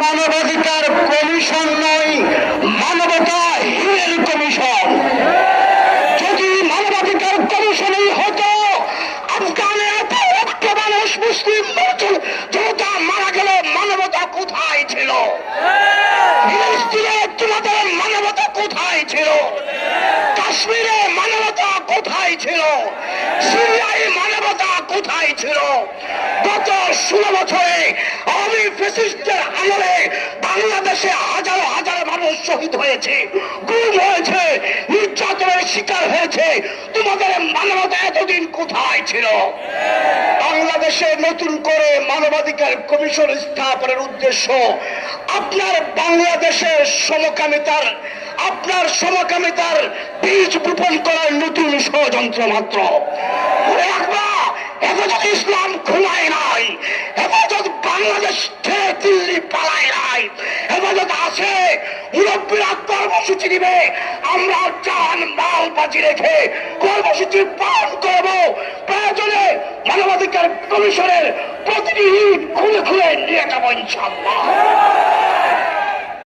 মানবাধিকার কমিশন নয়, মানবতা হীনের কমিশন। যদি মানবাধিকার কমিশনই হতো, আফগানে এত লক্ষ মানুষ মুসলিম জনতা মারা গেল, মানবতা কোথায় ছিল? ফিলিস্তিনে তোমাদের মানবতা কোথায় ছিল? কাশ্মীরে মানবতা কোথায় ছিল? সিরিয়ায় মানবতা কোথায় ছিল? গত 16 বছরে আওয়ামী ফ্যাসিস্টের আমলে বাংলাদেশে হাজার হাজার মানুষ শহীদ হয়েছে, গুম হয়েছে, নির্যাতনের শিকার হয়েছে। তোমাদের মানবতা এতদিন কোথায় ছিল? বাংলাদেশে নতুন করে মানবাধিকার কমিশন স্থাপনের উদ্দেশ্য আপনার বাংলাদেশের সমকামিতার বীজ বপন করার নতুন ষড়যন্ত্র মাত্র। মনে রাখবা, হেফাজত ইসলাম ঘুমায় নাই, হেফাজত বাংলাদেশ ছেড়ে দিল্লি পালায় নাই, হেফাজত আছে। মুরব্বীরা কর্মসূচি দিবে, আমরা জান মাল বাজি রেখে কর্মসূচি পালন করব। প্রয়োজনে মানবাধিকার কমিশনের প্রতিটি ইট খুলে খুলে নিয়ে যাবো ইনশাআল্লাহ।